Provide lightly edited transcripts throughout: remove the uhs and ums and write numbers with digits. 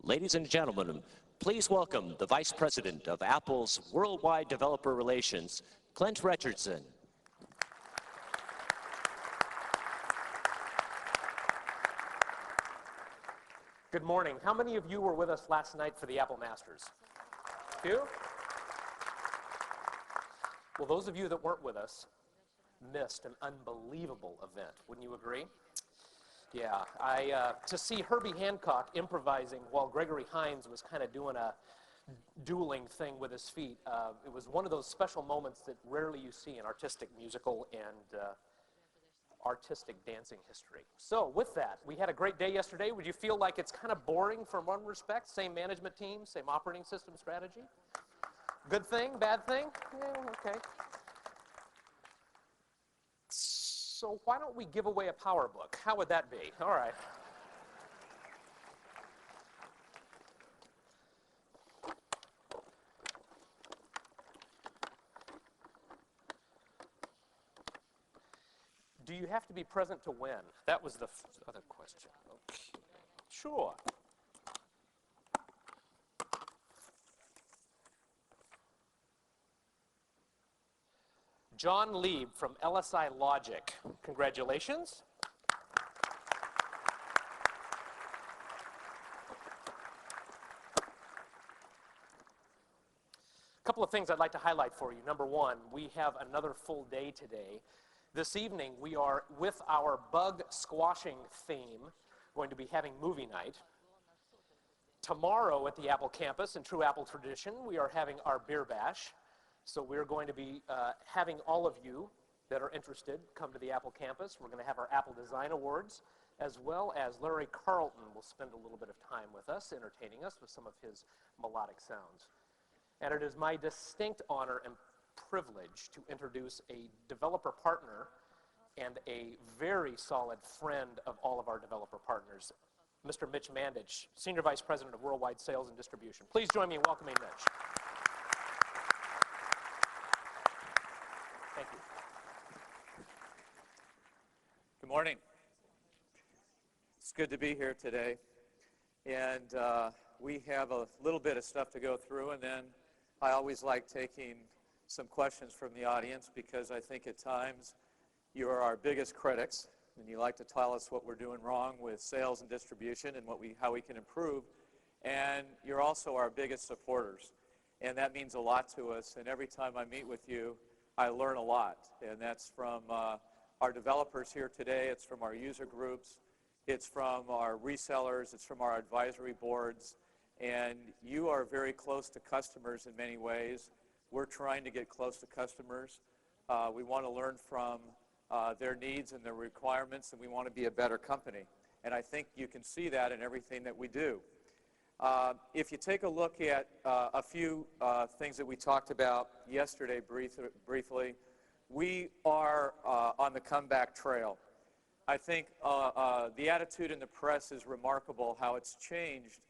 Ladies and gentlemen, please welcome the Vice President of Apple's Worldwide Developer Relations, Clint Richardson. Good morning. How many of you were with us last night for the Apple Masters? A few? Well, those of you that weren't with us missed an unbelievable event. Wouldn't you agree? Yeah, to see Herbie Hancock improvising while Gregory Hines was kind of doing a dueling thing with his feet, it was one of those special moments that rarely you see in artistic musical and artistic dancing history. So with that, we had a great day yesterday. Would you feel like it's kind of boring from one respect? Same management team, same operating system strategy? Good thing, bad thing? Yeah, okay. So why don't we give away a power book? How would that be? All right. Do you have to be present to win? That was the other question. Okay. Sure. John Lieb from LSI Logic. Congratulations. A couple of things I'd like to highlight for you. Number one, we have another full day today. This evening, we are, with our bug squashing theme, going to be having movie night. Tomorrow at the Apple campus, in true Apple tradition, we are having our beer bash. So we're going to be having all of you that are interested come to the Apple campus. We're going to have our Apple Design Awards, as well as Larry Carlton will spend a little bit of time with us, entertaining us with some of his melodic sounds. And it is my distinct honor and privilege to introduce a developer partner and a very solid friend of all of our developer partners, Mr. Mitch Mandich, Senior Vice President of Worldwide Sales and Distribution. Please join me in welcoming Mitch. Thank you. Good morning. It's good to be here today. And we have a little bit of stuff to go through, and then I always like taking some questions from the audience because I think at times you are our biggest critics, and you like to tell us what we're doing wrong with sales and distribution and how we can improve. And you're also our biggest supporters, and that means a lot to us. And every time I meet with you, I learn a lot, and that's from our developers here today, it's from our user groups, it's from our resellers, it's from our advisory boards, and you are very close to customers in many ways. We're trying to get close to customers. We want to learn from their needs and their requirements, and we want to be a better company. And I think you can see that in everything that we do. If you take a look at a few things that we talked about yesterday briefly, we are on the comeback trail. I think the attitude in the press is remarkable how it's changed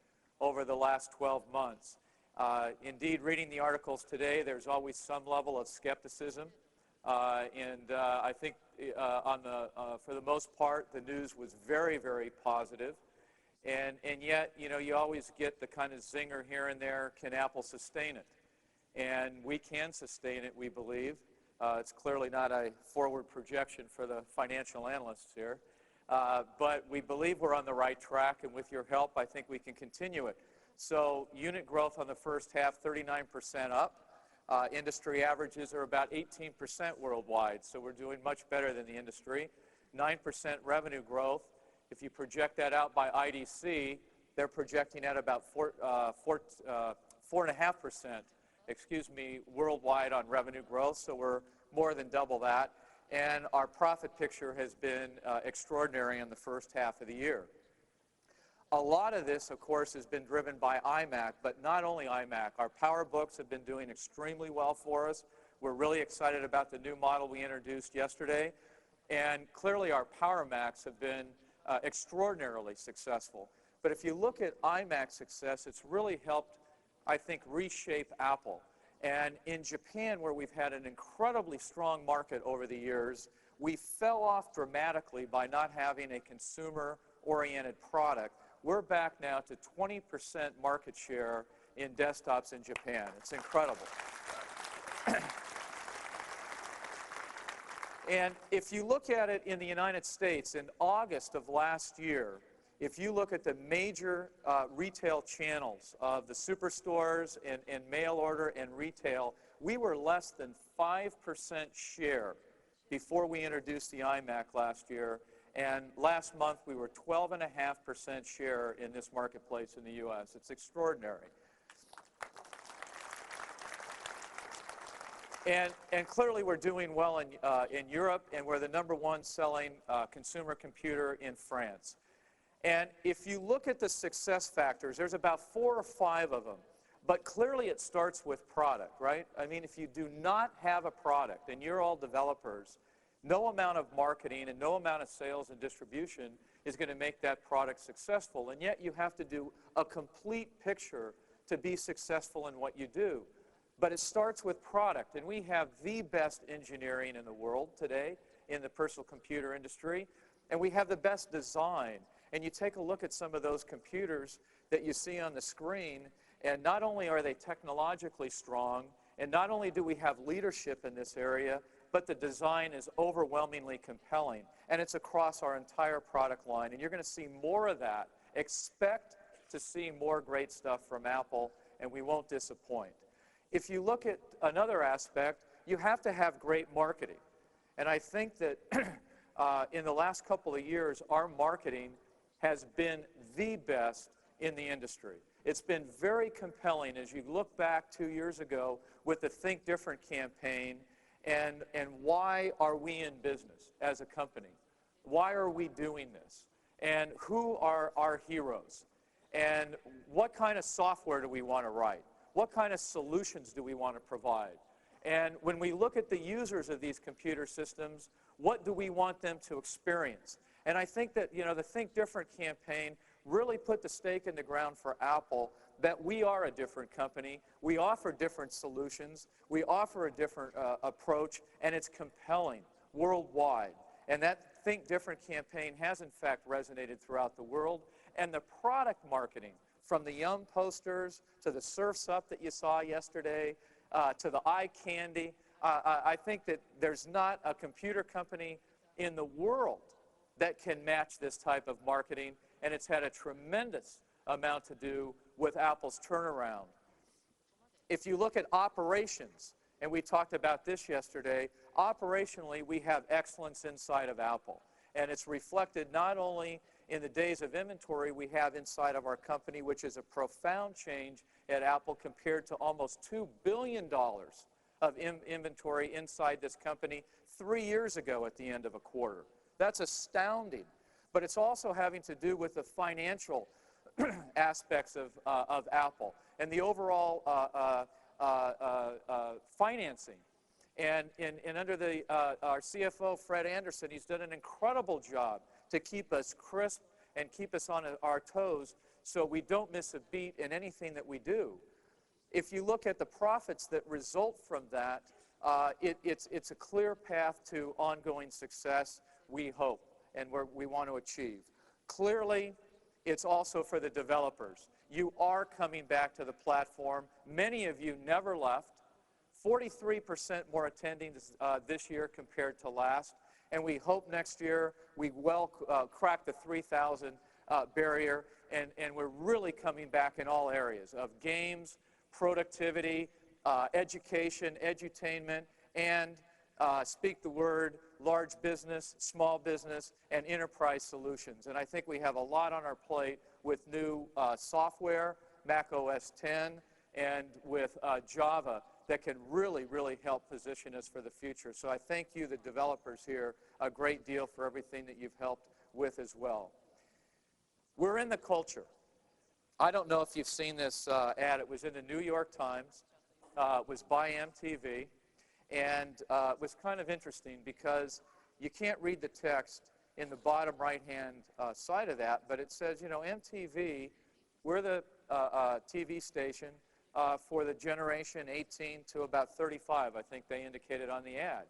over the last 12 months. Indeed, reading the articles today, there's always some level of skepticism. And I think for the most part, the news was very, very positive. And yet, you know, you always get the kind of zinger here and there, can Apple sustain it? And we can sustain it, we believe. It's clearly not a forward projection for the financial analysts here. But we believe we're on the right track, and with your help, I think we can continue it. So unit growth on the first half, 39% up. Industry averages are about 18% worldwide, so we're doing much better than the industry. 9% revenue growth. If you project that out by IDC, they're projecting at about 4.5%, worldwide on revenue growth, so we're more than double that. And our profit picture has been extraordinary in the first half of the year. A lot of this, of course, has been driven by iMac, but not only iMac. Our PowerBooks have been doing extremely well for us. We're really excited about the new model we introduced yesterday. And clearly our PowerMacs have been extraordinarily successful. But if you look at iMac's success, it's really helped, I think, reshape Apple. And in Japan, where we've had an incredibly strong market over the years, we fell off dramatically by not having a consumer-oriented product. we're back now to 20% market share in desktops in Japan. It's incredible. And if you look at it in the United States, in August of last year, if you look at the major retail channels of the superstores and mail order and retail, we were less than 5% share before we introduced the iMac last year. And last month, we were 12.5% share in this marketplace in the U.S. It's extraordinary. And clearly, we're doing well in Europe, and we're the #1 selling consumer computer in France. And if you look at the success factors, there's about 4 or 5 of them. But clearly, it starts with product, right? I mean, if you do not have a product, and you're all developers, no amount of marketing and no amount of sales and distribution is going to make that product successful. And yet, you have to do a complete picture to be successful in what you do. But it starts with product, and we have the best engineering in the world today in the personal computer industry, and we have the best design. And you take a look at some of those computers that you see on the screen, and not only are they technologically strong, and not only do we have leadership in this area, but the design is overwhelmingly compelling, and it's across our entire product line. And you're going to see more of that. Expect to see more great stuff from Apple, and we won't disappoint. If you look at another aspect, you have to have great marketing. And I think that in the last couple of years, our marketing has been the best in the industry. It's been very compelling as you look back 2 years ago with the Think Different campaign, and why are we in business as a company? Why are we doing this? And who are our heroes? And what kind of software do we want to write? What kind of solutions do we want to provide? And when we look at the users of these computer systems, what do we want them to experience? And I think that, the Think Different campaign really put the stake in the ground for Apple that we are a different company. We offer different solutions. We offer a different approach, and it's compelling worldwide. And that Think Different campaign has, in fact, resonated throughout the world. And the product marketing, from the Yum posters to the Surf's Up that you saw yesterday, to the eye candy. I think that there's not a computer company in the world that can match this type of marketing, and it's had a tremendous amount to do with Apple's turnaround. If you look at operations, and we talked about this yesterday, operationally we have excellence inside of Apple, and it's reflected not only in the days of inventory we have inside of our company, which is a profound change at Apple compared to almost $2 billion of inventory inside this company 3 years ago at the end of a quarter. That's astounding. But it's also having to do with the financial aspects of Apple and the overall financing. And under our CFO, Fred Anderson, he's done an incredible job to keep us crisp and keep us on our toes so we don't miss a beat in anything that we do. If you look at the profits that result from that, it's a clear path to ongoing success, we hope, and we want to achieve. Clearly, it's also for the developers. You are coming back to the platform. Many of you never left. 43% more attending this year compared to last. And we hope next year we crack the 3,000 barrier, and we're really coming back in all areas of games, productivity, education, edutainment, and speak the word, large business, small business, and enterprise solutions. And I think we have a lot on our plate with new software, Mac OS X, and with Java that can really, really help position us for the future. So I thank you, the developers here, a great deal for everything that you've helped with as well. We're in the culture. I don't know if you've seen this ad. It was in the New York Times. It was by MTV. And it was kind of interesting because you can't read the text in the bottom right-hand side of that, but it says, MTV, we're the TV station for the generation 18 to about 35, I think they indicated on the ad.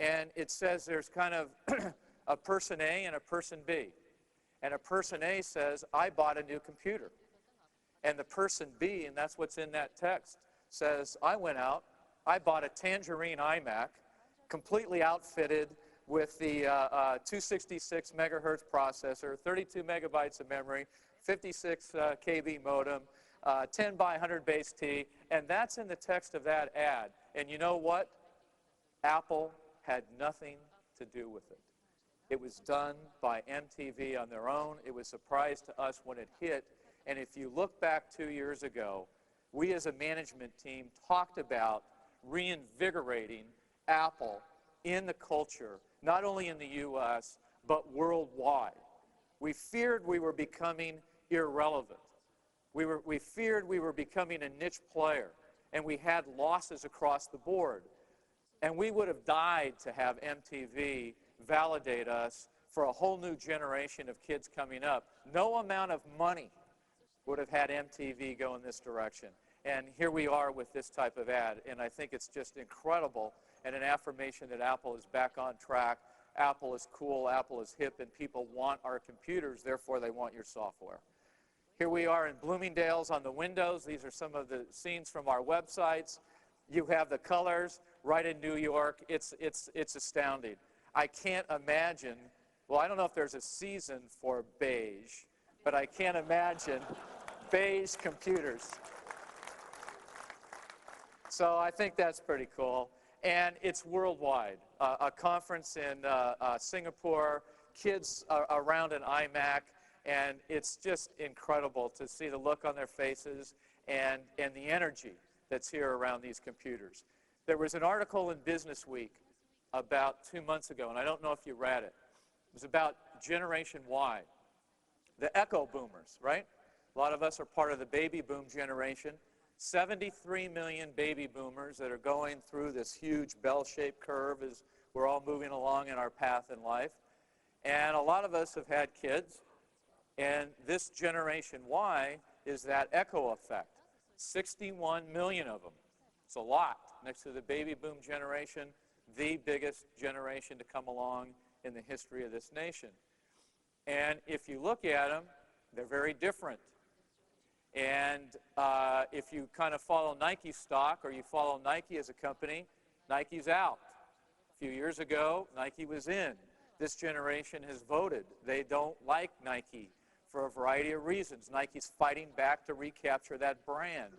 And it says there's kind of a person A and a person B. And a person A says, I bought a new computer. And the person B, and that's what's in that text, says, I went out, I bought a Tangerine iMac, completely outfitted with the 266 megahertz processor, 32 megabytes of memory, 56 KB modem, 10 by 100 base T, and that's in the text of that ad. And you know what? Apple had nothing to do with it. It was done by MTV on their own. It was a surprise to us when it hit. And if you look back 2 years ago, we as a management team talked about reinvigorating Apple in the culture, not only in the U.S., but worldwide. We feared we were becoming irrelevant. We feared we were becoming a niche player, and we had losses across the board. And we would have died to have MTV validate us for a whole new generation of kids coming up. No amount of money would have had MTV go in this direction. And here we are with this type of ad, and I think it's just incredible and an affirmation that Apple is back on track. Apple is cool, Apple is hip, and people want our computers, therefore they want your software. Here we are in Bloomingdale's on the windows. These are some of the scenes from our websites. You have the colors right in New York. It's astounding. I can't imagine, well, I don't know if there's a season for beige, but I can't imagine beige computers. So I think that's pretty cool. And it's worldwide. A conference in Singapore, kids around an iMac, and it's just incredible to see the look on their faces and the energy that's here around these computers. There was an article in Business Week about 2 months ago, and I don't know if you read it. It was about Generation Y, the echo boomers, right? A lot of us are part of the baby boom generation. 73 million baby boomers that are going through this huge bell-shaped curve as we're all moving along in our path in life. And a lot of us have had kids, and this Generation Y is that echo effect. 61 million of them. It's a lot. Next to the baby boom generation, the biggest generation to come along in the history of this nation. And if you look at them, they're very different. And if you kind of follow Nike stock or you follow Nike as a company, Nike's out. A few years ago, Nike was in. This generation has voted. They don't like Nike for a variety of reasons. Nike's fighting back to recapture that brand.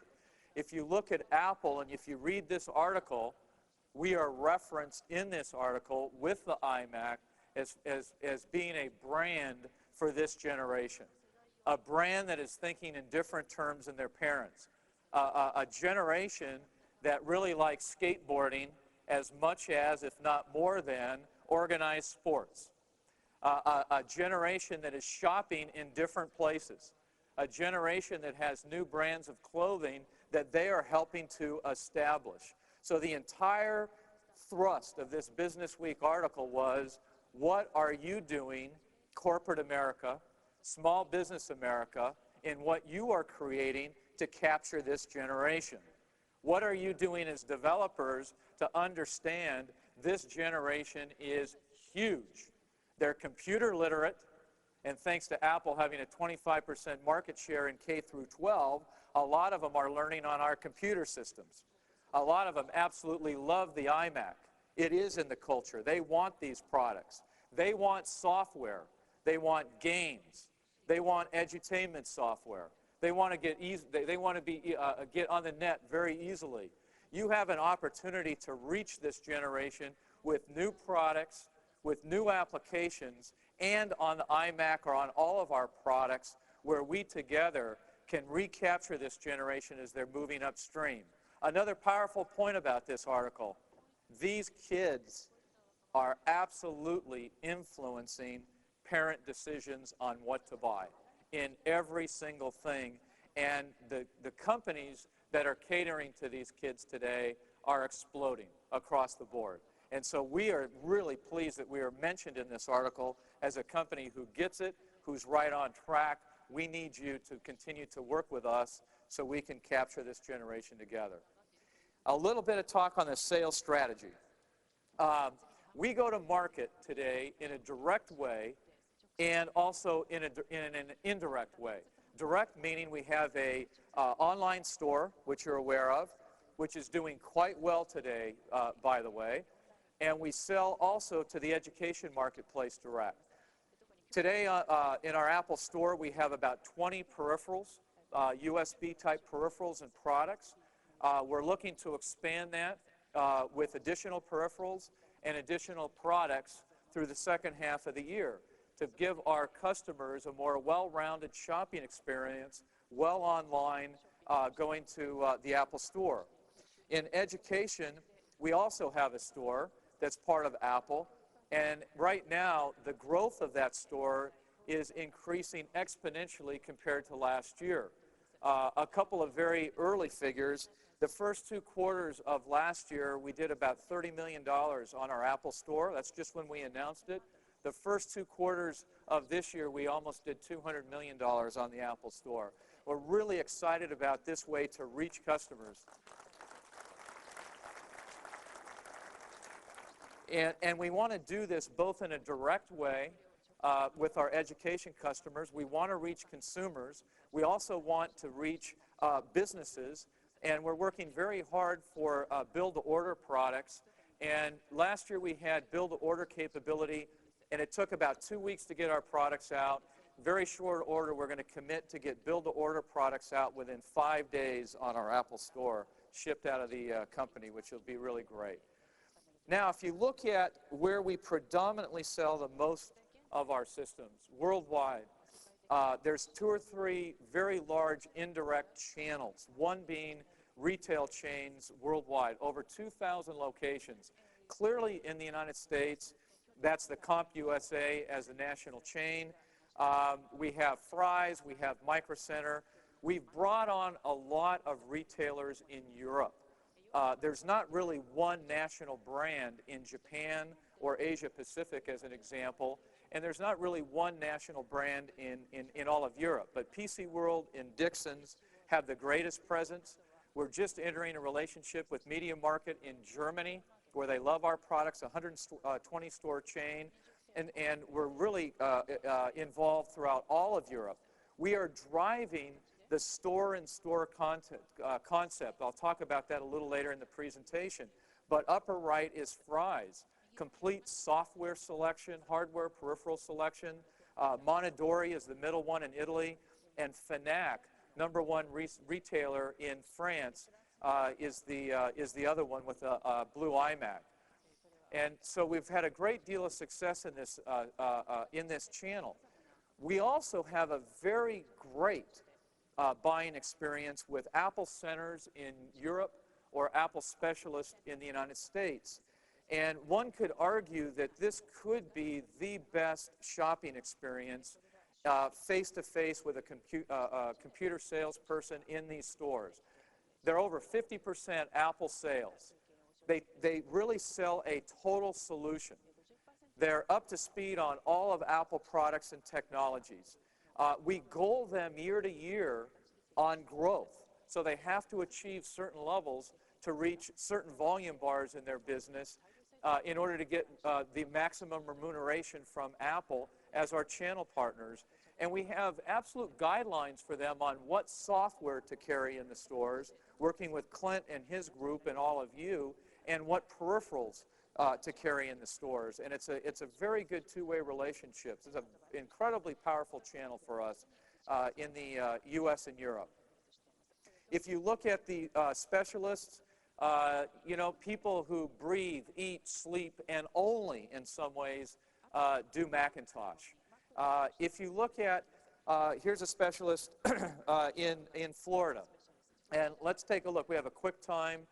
If you look at Apple and if you read this article, we are referenced in this article with the iMac as being a brand for this generation. A brand that is thinking in different terms than their parents. A generation that really likes skateboarding as much as, if not more than, organized sports. A generation that is shopping in different places. A generation that has new brands of clothing that they are helping to establish. So the entire thrust of this Business Week article was, what are you doing, corporate America, small business America, in what you are creating to capture this generation? What are you doing as developers to understand this generation is huge? They're computer literate, and thanks to Apple having a 25% market share in K through 12, a lot of them are learning on our computer systems. A lot of them absolutely love the iMac. It is in the culture. They want these products. They want software. They want games. They want edutainment software. They want to get get on the net very easily. You have an opportunity to reach this generation with new products, with new applications, and on the iMac or on all of our products where we together can recapture this generation as they're moving upstream. Another powerful point about this article, these kids are absolutely influencing parent decisions on what to buy in every single thing. And the companies that are catering to these kids today are exploding across the board. And so we are really pleased that we are mentioned in this article as a company who gets it, who's right on track. We need you to continue to work with us so we can capture this generation together. A little bit of talk on the sales strategy. We go to market today in a direct way and also in an indirect way. Direct meaning we have a online store, which you're aware of, which is doing quite well today, by the way, and we sell also to the education marketplace direct. Today in our Apple store we have about 20 peripherals, USB-type peripherals and products. We're looking to expand that with additional peripherals and additional products through the second half of the year to give our customers a more well-rounded shopping experience, well online, going to the Apple store. In education, we also have a store that's part of Apple, and right now the growth of that store is increasing exponentially compared to last year. A couple of very early figures. The first 2 quarters of last year, we did about $30 million on our Apple store. That's just when we announced it. The first 2 quarters of this year, we almost did $200 million on the Apple store. We're really excited about this way to reach customers. And we want to do this both in a direct way with our education customers. We want to reach consumers. We also want to reach businesses, and we're working very hard for build-to-order products. And last year we had build-to-order capability, and it took about 2 weeks to get our products out. Very short order, we're going to commit to get build-to-order products out within 5 days on our Apple store, shipped out of the company, which will be really great. Now, if you look at where we predominantly sell the most of our systems worldwide, there's 2 or 3 very large indirect channels, one being retail chains worldwide, over 2,000 locations. Clearly in the United States, that's the CompUSA as a national chain. We have Fry's, we have Micro Center. We've brought on a lot of retailers in Europe. There's not really one national brand in Japan or Asia Pacific as an example, and there's not really one national brand in all of Europe. But PC World and Dixon's have the greatest presence. We're just entering a relationship with Media Market in Germany, where they love our products, a 120-store chain, and we're really involved throughout all of Europe. We are driving the store-in-store concept. I'll talk about that a little later in the presentation. But upper right is Fry's. Complete software selection, hardware, peripheral selection. Mondadori is the middle one in Italy. And Fnac, #1 retailer in France, is the other one with a blue iMac. And so we've had a great deal of success in this channel. We also have a very great buying experience with Apple centers in Europe or Apple specialists in the United States. And one could argue that this could be the best shopping experience face-to-face with a computer salesperson in these stores. They're over 50% Apple sales. They really sell a total solution. They're up to speed on all of Apple products and technologies. We goal them year to year on growth. So they have to achieve certain levels to reach certain volume bars in their business in order to get the maximum remuneration from Apple as our channel partners. And we have absolute guidelines for them on what software to carry in the stores, working with Clint and his group and all of you, and what peripherals to carry in the stores. And it's a very good two-way relationship. It's an incredibly powerful channel for us in the U.S. and Europe. If you look at the specialists, you know, people who breathe, eat, sleep, and only in some ways do Macintosh. If you look at, here's a specialist in Florida. And let's take a look. We have a QuickTime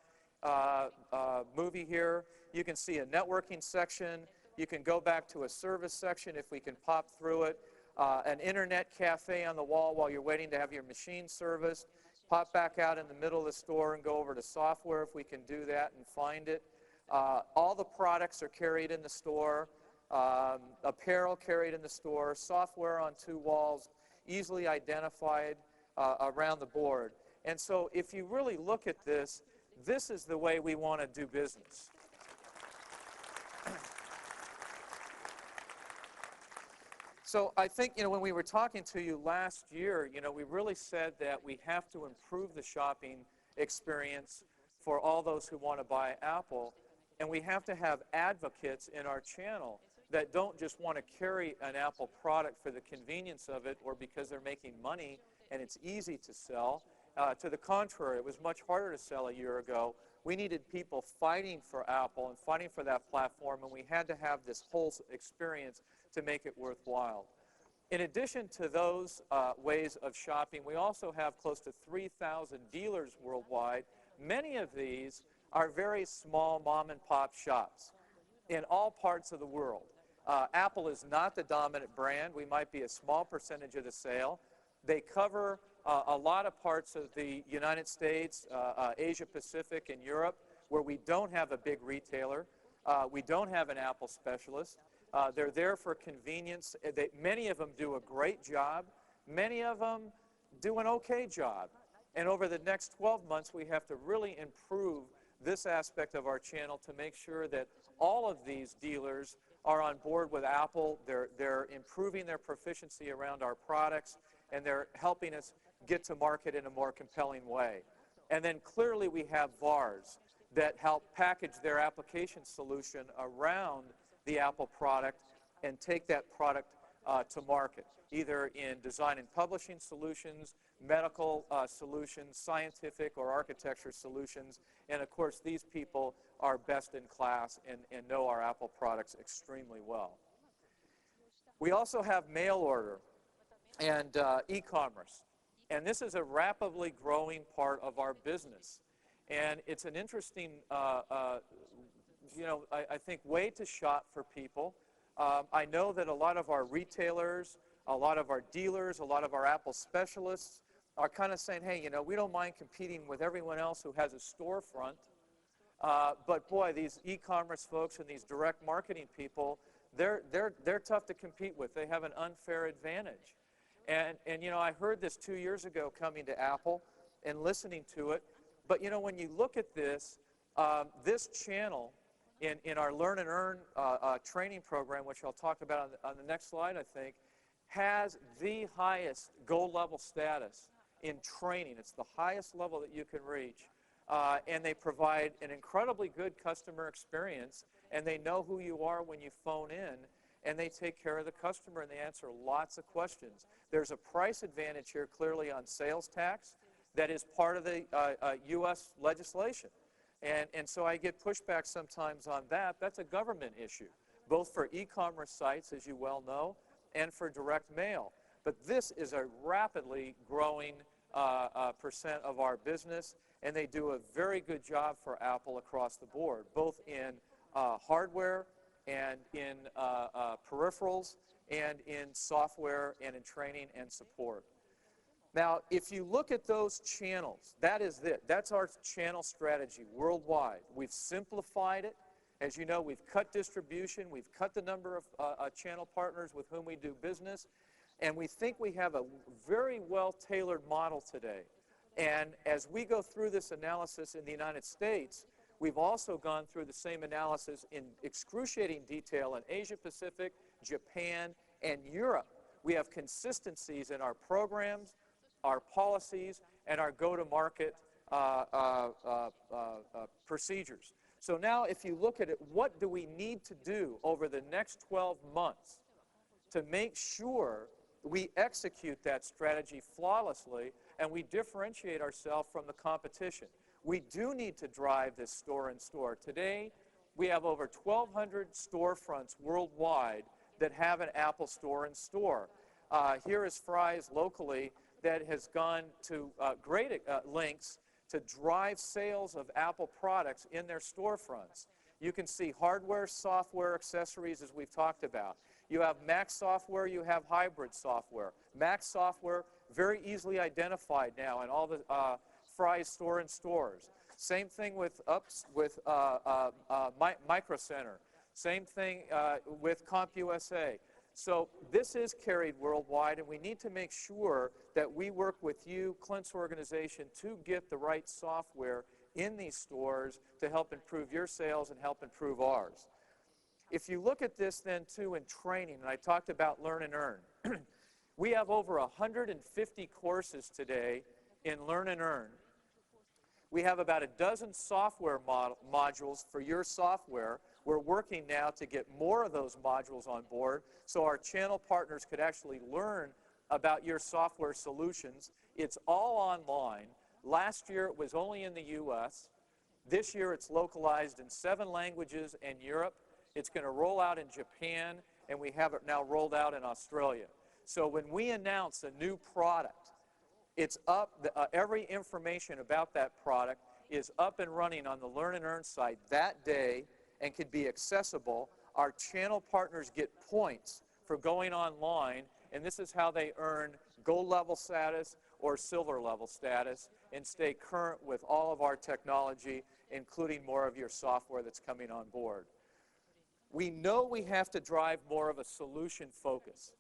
movie here. You can see a networking section. You can go back to a service section if we can pop through it. An internet cafe on the wall while you're waiting to have your machine serviced. Pop back out in the middle of the store and go over to software if we can do that and find it. All the products are carried in the store. Apparel carried in the store. Software on 2 walls, easily identified around the board. And so if you really look at this, this is the way we want to do business. So I think, when we were talking to you last year, we really said that we have to improve the shopping experience for all those who want to buy Apple, and we have to have advocates in our channel that don't just want to carry an Apple product for the convenience of it or because they're making money and it's easy to sell. To the contrary, it was much harder to sell a year ago. We needed people fighting for Apple and fighting for that platform, and we had to have this whole experience to make it worthwhile. In addition to those ways of shopping, we also have close to 3,000 dealers worldwide. Many of these are very small mom-and-pop shops in all parts of the world. Apple is not the dominant brand. We might be a small percentage of the sale. They cover a lot of parts of the United States, Asia Pacific, and Europe, where we don't have a big retailer. We don't have an Apple specialist. They're there for convenience. Many of them do a great job. Many of them do an okay job. And over the next 12 months, we have to really improve this aspect of our channel to make sure that all of these dealers are on board with Apple. They're improving their proficiency around our products, and they're helping us get to market in a more compelling way. And then clearly we have VARs that help package their application solution around the Apple product and take that product to market, either in design and publishing solutions, medical solutions, scientific or architecture solutions. And of course, these people are best in class and know our Apple products extremely well. We also have mail order and e-commerce. And this is a rapidly growing part of our business. And it's an interesting, I think, way to shop for people. I know that a lot of our retailers, a lot of our dealers, a lot of our Apple specialists are kind of saying, hey, we don't mind competing with everyone else who has a storefront. But boy, these e-commerce folks and these direct marketing people, they're tough to compete with. They have an unfair advantage. And I heard this 2 years ago coming to Apple and listening to it. But, when you look at this, this channel in our Learn and Earn training program, which I'll talk about on the next slide, I think, has the highest gold level status in training. It's the highest level that you can reach. And they provide an incredibly good customer experience, and they know who you are when you phone in, and they take care of the customer, and they answer lots of questions. There's a price advantage here clearly on sales tax that is part of the U.S. legislation. And so I get pushback sometimes on that. That's a government issue, both for e-commerce sites, as you well know, and for direct mail. But this is a rapidly growing percent of our business, and they do a very good job for Apple across the board, both in hardware and in peripherals and in software and in training and support. Now, if you look at those channels, that is it. That's our channel strategy worldwide. We've simplified it. As you know, we've cut distribution. We've cut the number of channel partners with whom we do business. And we think we have a very well-tailored model today. And as we go through this analysis in the United States, we've also gone through the same analysis in excruciating detail in Asia Pacific, Japan, and Europe. We have consistencies in our programs, our policies, and our go-to-market procedures. So now if you look at it, what do we need to do over the next 12 months to make sure we execute that strategy flawlessly and we differentiate ourselves from the competition? We do need to drive this store-in-store. Today, we have over 1,200 storefronts worldwide that have an Apple store-in-store. Here is Fry's locally that has gone to great lengths to drive sales of Apple products in their storefronts. You can see hardware, software, accessories, as we've talked about. You have Mac software, you have hybrid software. Mac software, very easily identified now in all the Fry's store-in-stores. Same thing with Micro Center. Same thing with CompUSA. So this is carried worldwide, and we need to make sure that we work with you, Clint's organization, to get the right software in these stores to help improve your sales and help improve ours. If you look at this then too in training, and I talked about learn and earn, we have over 150 courses today in learn and earn. We have about a dozen software modules for your software. We're working now to get more of those modules on board so our channel partners could actually learn about your software solutions. It's all online. Last year it was only in the U.S. This year it's localized in 7 languages in Europe. It's going to roll out in Japan, and we have it now rolled out in Australia. So when we announce a new product, it's up, every information about that product is up and running on the Learn and Earn site that day and can be accessible. Our channel partners get points for going online, and this is how they earn gold level status or silver level status and stay current with all of our technology, including more of your software that's coming on board. We know we have to drive more of a solution focus.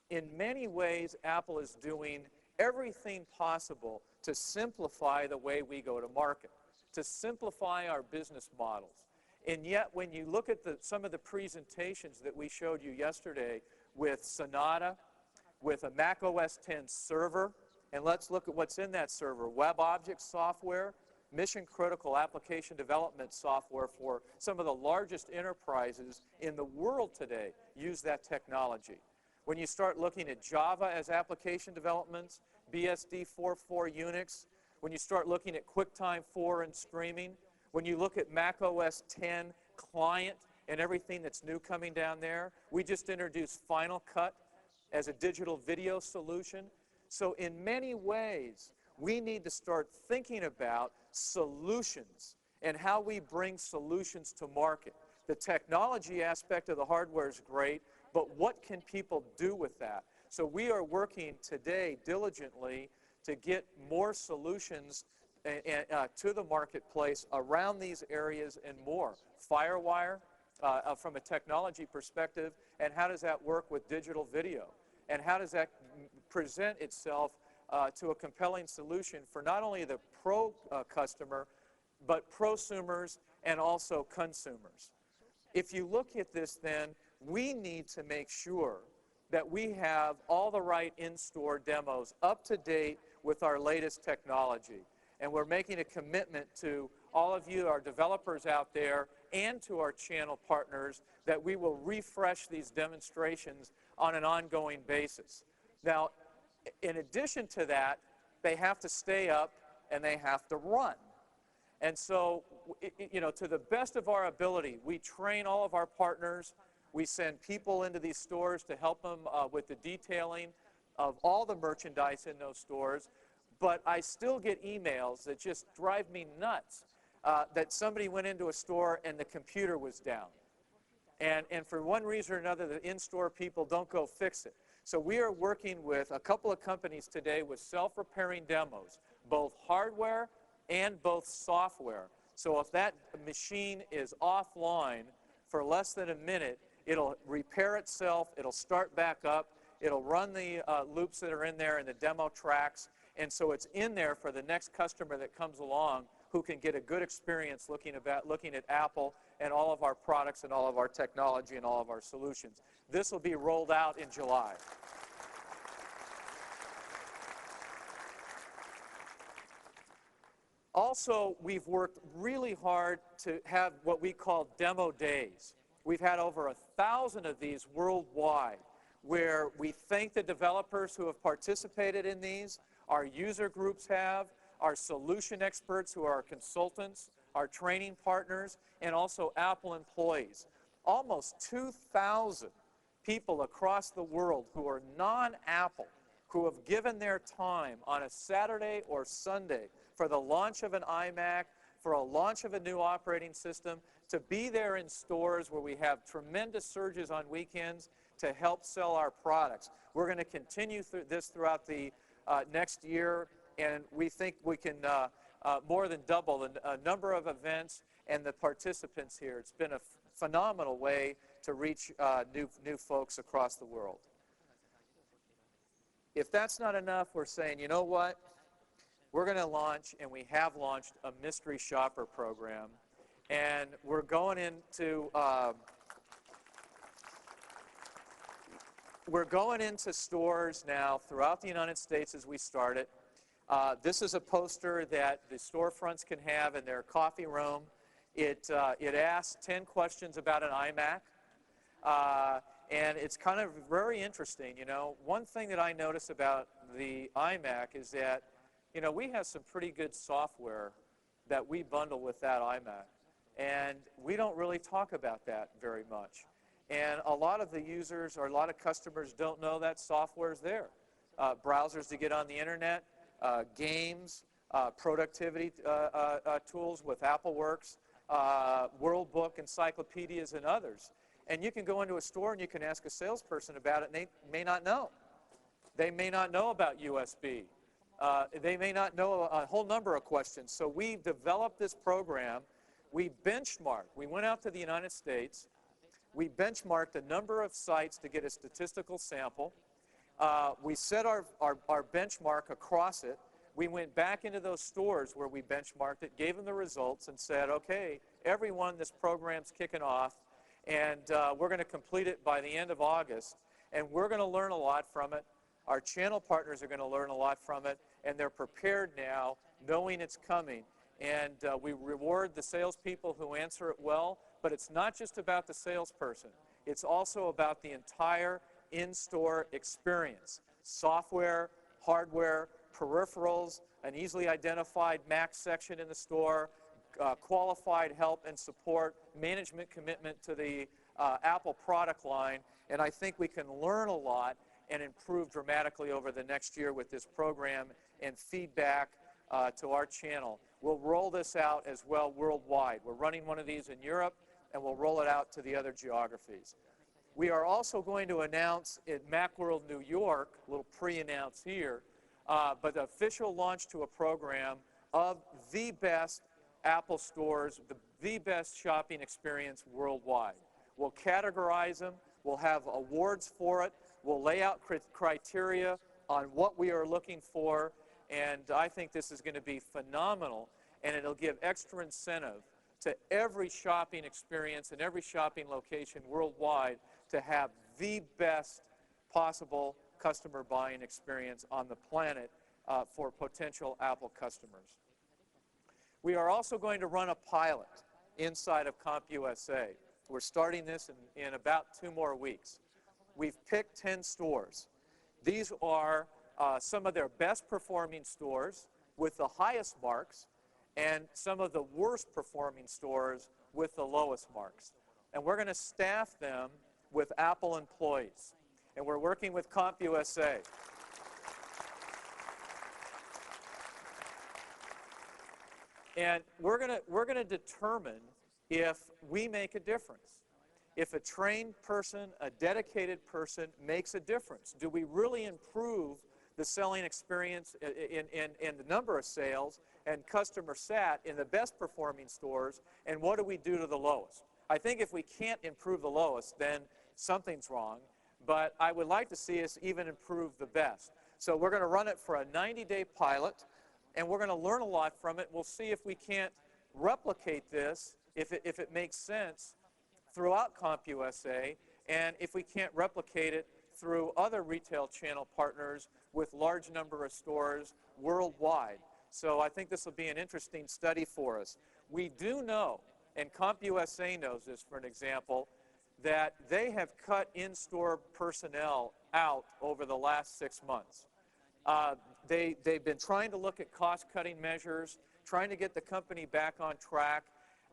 In many ways, Apple is doing everything possible to simplify the way we go to market, to simplify our business models. And yet, when you look at some of the presentations that we showed you yesterday with Sonata, with a Mac OS X server, and let's look at what's in that server, WebObject software, mission-critical application development software for some of the largest enterprises in the world today use that technology. When you start looking at Java as application developments, BSD 4.4 Unix, when you start looking at QuickTime 4 and streaming, when you look at Mac OS X client and everything that's new coming down there, we just introduced Final Cut as a digital video solution. So in many ways, we need to start thinking about solutions and how we bring solutions to market. The technology aspect of the hardware is great, but what can people do with that? So we are working today diligently to get more solutions to the marketplace around these areas and more. FireWire, from a technology perspective, and how does that work with digital video? And how does that present itself to a compelling solution for not only the pro customer, but prosumers and also consumers? If you look at this then, we need to make sure that we have all the right in-store demos up to date with our latest technology. And we're making a commitment to all of you, our developers out there, and to our channel partners that we will refresh these demonstrations on an ongoing basis. Now, in addition to that, they have to stay up and they have to run. And so, you know, to the best of our ability, we train all of our partners. We send people into these stores to help them with the detailing of all the merchandise in those stores. But I still get emails that just drive me nuts that somebody went into a store and the computer was down. And for one reason or another, the in-store people don't go fix it. So we are working with a couple of companies today with self-repairing demos, both hardware and both software. So if that machine is offline for less than a minute, it'll repair itself, it'll start back up, it'll run the loops that are in there and the demo tracks, and so it's in there for the next customer that comes along who can get a good experience looking at Apple and all of our products and all of our technology and all of our solutions. This will be rolled out in July. Also, we've worked really hard to have what we call demo days. We've had over 1,000 of these worldwide, where we thank the developers who have participated in these, our user groups have, our solution experts who are our consultants, our training partners, and also Apple employees. Almost 2,000 people across the world who are non-Apple, who have given their time on a Saturday or Sunday for the launch of an iMac, for a launch of a new operating system, to be there in stores where we have tremendous surges on weekends to help sell our products. We're going to continue this throughout the next year, and we think we can more than double the number of events and the participants here. It's been a phenomenal way to reach new folks across the world. If that's not enough, we're saying, you know what? We're going to launch, and we have launched, a mystery shopper program. And we're going into we're going into stores now throughout the United States as we start it. This is a poster that the storefronts can have in their coffee room. It asks 10 questions about an iMac. And it's kind of very interesting, you know. One thing that I notice about the iMac is that, you know, we have some pretty good software that we bundle with that iMac. And we don't really talk about that very much. And a lot of the users or a lot of customers don't know that software is there. Browsers to get on the internet, games, productivity tools with AppleWorks, World Book, encyclopedias, and others. And you can go into a store and you can ask a salesperson about it, and they may not know. They may not know about USB. They may not know a whole number of questions. So we've developed this program. We benchmarked. We went out to the United States. We benchmarked a number of sites to get a statistical sample. We set our benchmark across it. We went back into those stores where we benchmarked it, gave them the results, and said, okay, everyone, this program's kicking off, and we're going to complete it by the end of August, and we're going to learn a lot from it. Our channel partners are going to learn a lot from it, and they're prepared now, knowing it's coming. And we reward the salespeople who answer it well, but it's not just about the salesperson. It's also about the entire in-store experience. Software, hardware, peripherals, an easily identified Mac section in the store, qualified help and support, management commitment to the Apple product line, and I think we can learn a lot and improve dramatically over the next year with this program and feedback to our channel. We'll roll this out as well worldwide. We're running one of these in Europe, and we'll roll it out to the other geographies. We are also going to announce at Macworld New York, a little pre-announce here, but the official launch to a program of the best Apple stores, the best shopping experience worldwide. We'll categorize them. We'll have awards for it. We'll lay out criteria on what we are looking for, and I think this is going to be phenomenal, and it'll give extra incentive to every shopping experience and every shopping location worldwide to have the best possible customer buying experience on the planet for potential Apple customers. We are also going to run a pilot inside of CompUSA. We're starting this in about 2 more weeks. We've picked 10 stores. These are some of their best performing stores with the highest marks and some of the worst performing stores with the lowest marks. And we're going to staff them with Apple employees. And we're working with CompUSA. And we're going to determine if we make a difference. If a trained person, a dedicated person makes a difference. Do we really improve the selling experience in the number of sales and customer sat in the best performing stores, and what do we do to the lowest? I think if we can't improve the lowest, then something's wrong, but I would like to see us even improve the best. So we're going to run it for a 90-day pilot, and we're going to learn a lot from it. We'll see if we can't replicate this, if it makes sense, throughout CompUSA, and if we can't replicate it through other retail channel partners with large number of stores worldwide. So I think this will be an interesting study for us. We do know, and CompUSA knows this for an example, that they have cut in-store personnel out over the last 6 months. They've been trying to look at cost-cutting measures, trying to get the company back on track,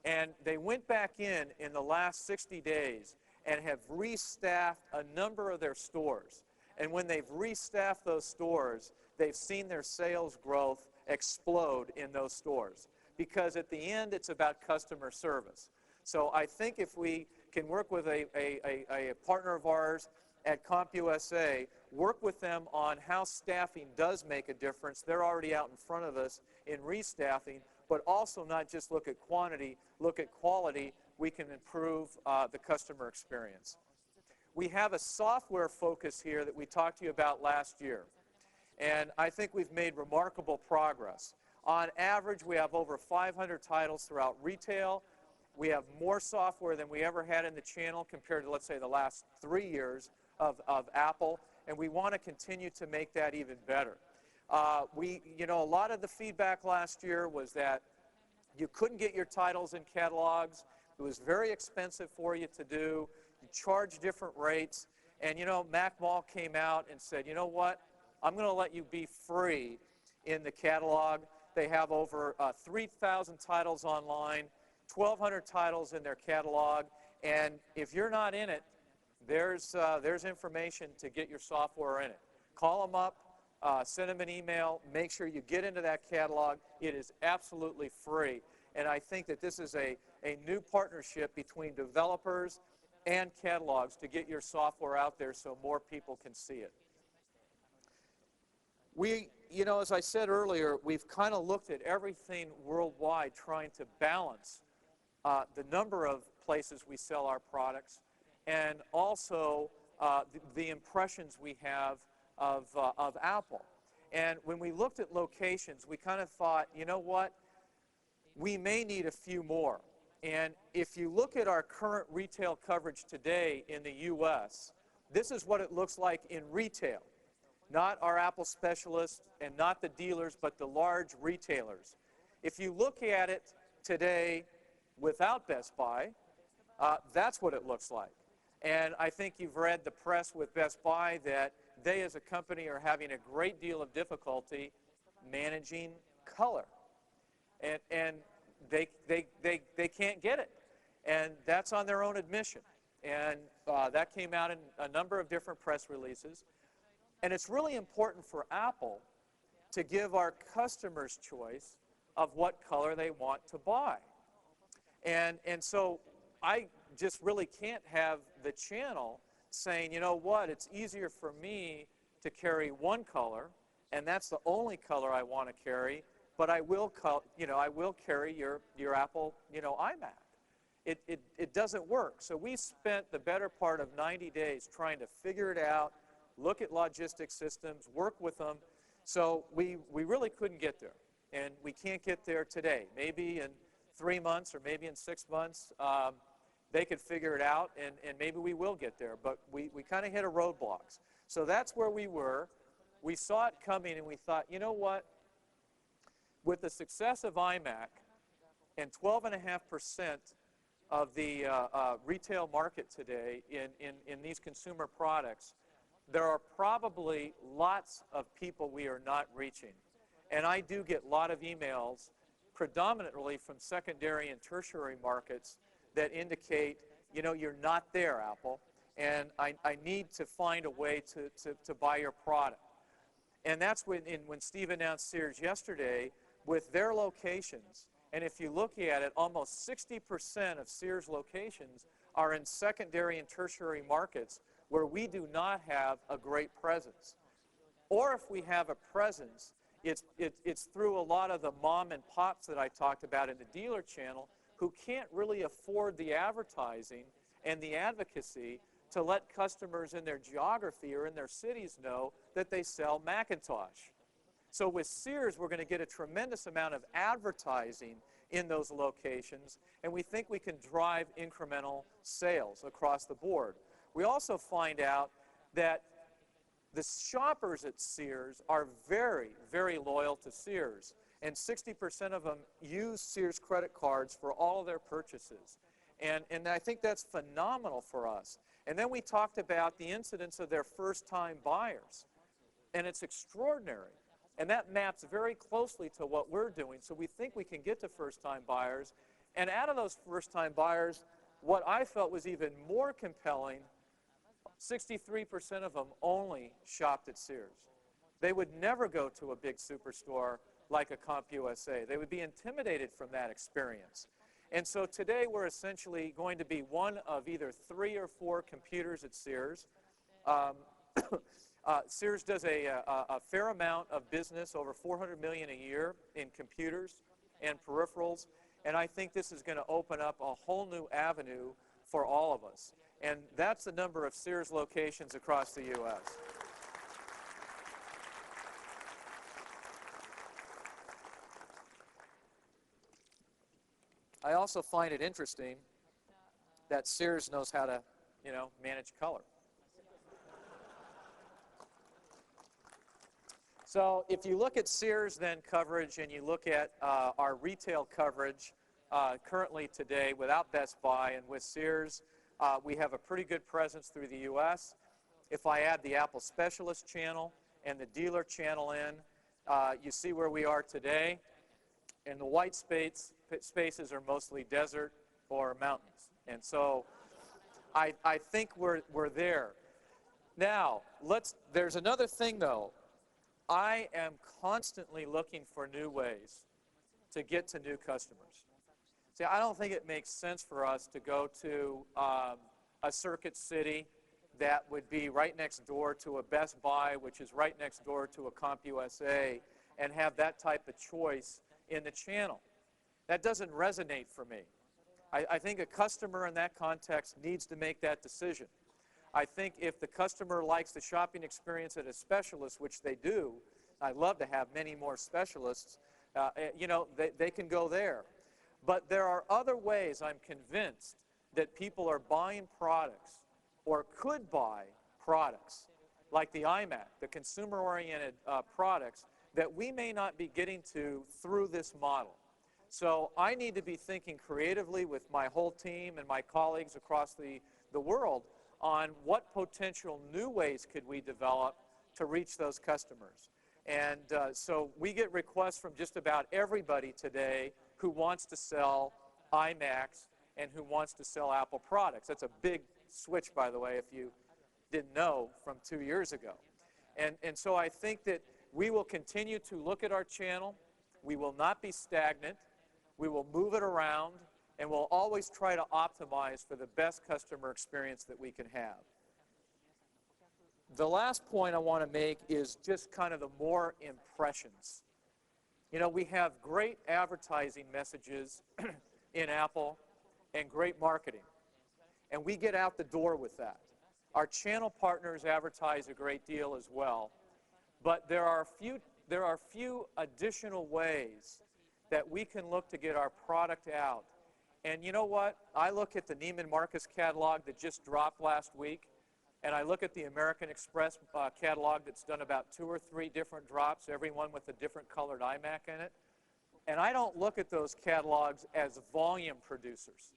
and they went back in the last 60 days and have restaffed a number of their stores. And when they've restaffed those stores, they've seen their sales growth explode in those stores. Because at the end, it's about customer service. So I think if we can work with a partner of ours at CompUSA, work with them on how staffing does make a difference. They're already out in front of us in restaffing, but also not just look at quantity, look at quality. We can improve the customer experience. We have a software focus here that we talked to you about last year, and I think we've made remarkable progress. On average, we have over 500 titles throughout retail. We have more software than we ever had in the channel compared to, let's say, the last 3 years. of Apple, and we want to continue to make that even better. A lot of the feedback last year was that you couldn't get your titles in catalogs. It was very expensive for you to do. You charge different rates. And, Mac Mall came out and said, you know what? I'm going to let you be free in the catalog. They have over 3,000 titles online, 1,200 titles in their catalog. And if you're not in it, there's information to get your software in it. Call them up, send them an email, make sure you get into that catalog. It is absolutely free. And I think that this is a new partnership between developers and catalogs to get your software out there so more people can see it. We, as I said earlier, we've kind of looked at everything worldwide trying to balance the number of places we sell our products and also the impressions we have of Apple. And when we looked at locations, we kind of thought, you know what, we may need a few more. And if you look at our current retail coverage today in the U.S., this is what it looks like in retail. Not our Apple specialists and not the dealers, but the large retailers. If you look at it today without Best Buy, that's what it looks like. And I think you've read the press with Best Buy that they as a company are having a great deal of difficulty managing color. And they can't get it. And that's on their own admission. And that came out in a number of different press releases. And it's really important for Apple to give our customers choice of what color they want to buy. And so I just really can't have the channel saying, you know what, it's easier for me to carry one color, and that's the only color I want to carry, but I will carry your Apple, iMac. It doesn't work. So we spent the better part of 90 days trying to figure it out, look at logistics systems, work with them. So we really couldn't get there, and we can't get there today. Maybe in 3 months or maybe in 6 months, they could figure it out, and maybe we will get there. But we kind of hit a roadblocks. So that's where we were. We saw it coming, and we thought, you know what? With the success of iMac and 12.5% of the retail market today in these consumer products, there are probably lots of people we are not reaching. And I do get a lot of emails, predominantly from secondary and tertiary markets, that indicate, you're not there, Apple, and I need to find a way to buy your product. And that's when Steve announced Sears yesterday with their locations. And if you look at it, almost 60% of Sears locations are in secondary and tertiary markets where we do not have a great presence. Or if we have a presence, it's through a lot of the mom and pops that I talked about in the dealer channel who can't really afford the advertising and the advocacy to let customers in their geography or in their cities know that they sell Macintosh. So with Sears, we're going to get a tremendous amount of advertising in those locations, and we think we can drive incremental sales across the board. We also find out that the shoppers at Sears are very, very loyal to Sears, and 60% of them use Sears credit cards for all of their purchases. And I think that's phenomenal for us. And then we talked about the incidence of their first-time buyers, and it's extraordinary. And that maps very closely to what we're doing, so we think we can get to first-time buyers. And out of those first-time buyers, what I felt was even more compelling, 63% of them only shopped at Sears. They would never go to a big superstore like a CompUSA. They would be intimidated from that experience. And so today we're essentially going to be one of either 3 or 4 computers at Sears. Sears does a fair amount of business, over $400 million a year in computers and peripherals, and I think this is going to open up a whole new avenue for all of us. And that's the number of Sears locations across the U.S. I also find it interesting that Sears knows how to, manage color. So if you look at Sears then coverage and you look at our retail coverage currently today without Best Buy and with Sears, we have a pretty good presence through the U.S. If I add the Apple Specialist channel and the dealer channel in, you see where we are today. And the white spaces are mostly desert or mountains. And so I think we're there. Now, there's another thing, though. I am constantly looking for new ways to get to new customers. See, I don't think it makes sense for us to go to a circuit city that would be right next door to a Best Buy, which is right next door to a CompUSA, and have that type of choice in the channel. That doesn't resonate for me. I think a customer in that context needs to make that decision. I think if the customer likes the shopping experience at a specialist, which they do, I'd love to have many more specialists, you know, they can go there. But there are other ways, I'm convinced, that people are buying products or could buy products like the iMac, the consumer-oriented products that we may not be getting to through this model. So I need to be thinking creatively with my whole team and my colleagues across the world on what potential new ways could we develop to reach those customers. And so we get requests from just about everybody today who wants to sell iMacs and who wants to sell Apple products. That's a big switch, by the way, if you didn't know, from 2 years ago. And so I think that we will continue to look at our channel. We will not be stagnant. We will move it around, and we'll always try to optimize for the best customer experience that we can have. The last point I want to make is just kind of the more impressions. You know, we have great advertising messages in Apple and great marketing, and we get out the door with that. Our channel partners advertise a great deal as well, but there are few additional ways that we can look to get our product out. And you know what? I look at the Neiman Marcus catalog that just dropped last week, and I look at the American Express catalog that's done about 2 or 3 different drops, every one with a different colored iMac in it. And I don't look at those catalogs as volume producers.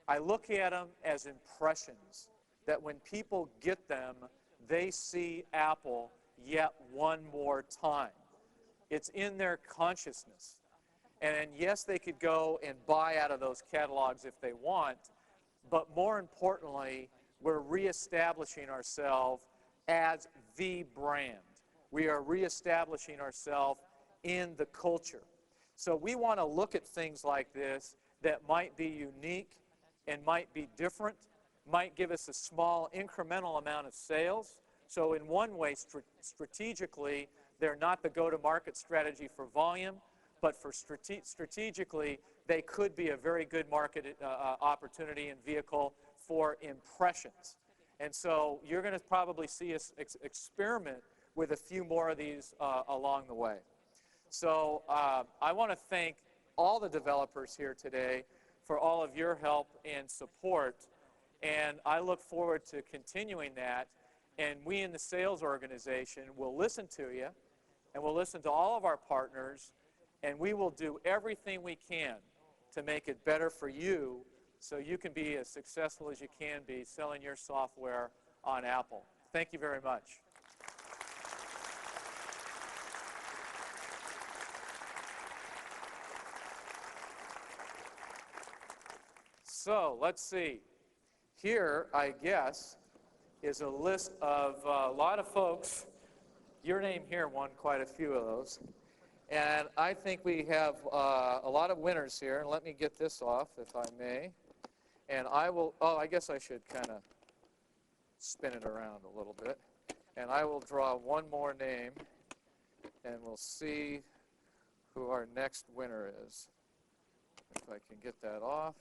I look at them as impressions, that when people get them, they see Apple yet one more time. It's in their consciousness. And yes, they could go and buy out of those catalogs if they want, but more importantly, we're reestablishing ourselves as the brand. We are reestablishing ourselves in the culture. So we want to look at things like this that might be unique and might be different, might give us a small incremental amount of sales. So in one way, strategically, they're not the go-to-market strategy for volume, but for strategically, they could be a very good market opportunity and vehicle for impressions. And so you're going to probably see us experiment with a few more of these along the way. So I want to thank all the developers here today for all of your help and support, and I look forward to continuing that. And we in the sales organization will listen to you, and we'll listen to all of our partners, and we will do everything we can to make it better for you so you can be as successful as you can be selling your software on Apple. Thank you very much. So let's see. Here, I guess, is a list of a lot of folks. Your name here won quite a few of those. And I think we have a lot of winners here. And let me get this off, if I may. And I will, I guess I should kind of spin it around a little bit. And I will draw one more name, and we'll see who our next winner is. If I can get that off.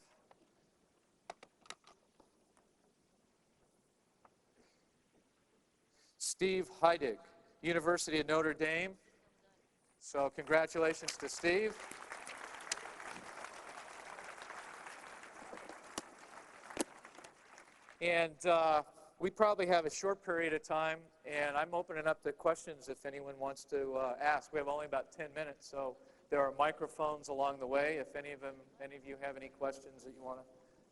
Steve Heidig, University of Notre Dame. So congratulations to Steve. And we probably have a short period of time, and I'm opening up to questions if anyone wants to ask. We have only about 10 minutes, so there are microphones along the way. If any of you have any questions that you want to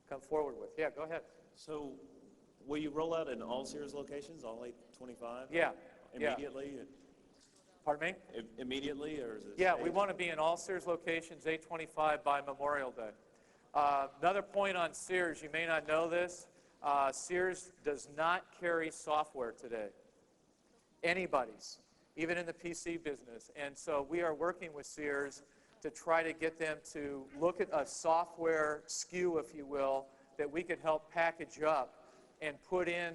come forward with. Yeah, go ahead. So will you roll out in all Sears locations, all 825? Yeah. Immediately? Pardon me? Immediately, or is it Yeah, staged? we want to be in all Sears locations, 825 by Memorial Day. Another point on Sears, you may not know this, Sears does not carry software today. Anybody's, even in the PC business. And so we are working with Sears to try to get them to look at a software SKU, if you will, that we could help package up and put in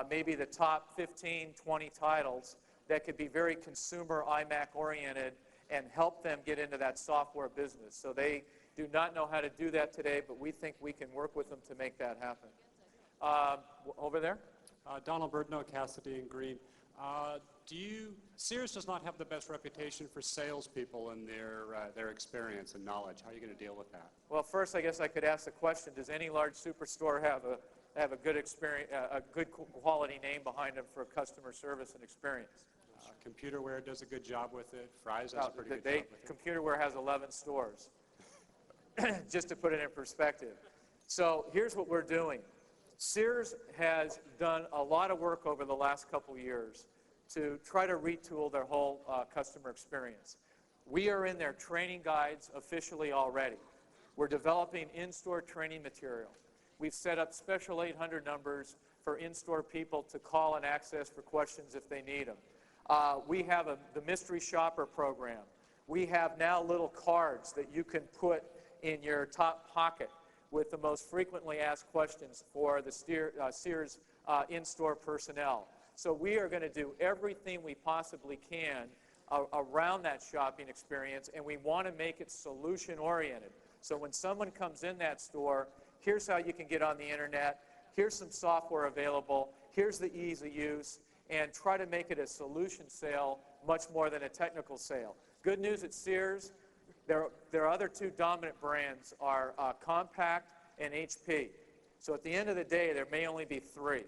maybe the top 15, 20 titles that could be very consumer iMac oriented and help them get into that software business. So they do not know how to do that today, but we think we can work with them to make that happen. Over there? Donald Birdno, Cassidy and Green. Sears does not have the best reputation for salespeople in their experience and knowledge. How are you going to deal with that? Well, first, I guess I could ask the question: does any large superstore have a good experience, a good quality name behind them for customer service and experience? Computerware does a good job with it. Fry's does a pretty good job with it. Computerware has 11 stores, just to put it in perspective. So here's what we're doing. Sears has done a lot of work over the last couple years to try to retool their whole customer experience. We are in their training guides officially already. We're developing in-store training material. We've set up special 800 numbers for in-store people to call and access for questions if they need them. We have the mystery shopper program. We have now little cards that you can put in your top pocket with the most frequently asked questions for the Sears in-store personnel. So we are going to do everything we possibly can around that shopping experience, and we want to make it solution-oriented. So when someone comes in that store, here's how you can get on the internet, here's some software available, here's the ease of use, and try to make it a solution sale much more than a technical sale. Good news at Sears, their other two dominant brands are Compaq and HP. So at the end of the day, there may only be three.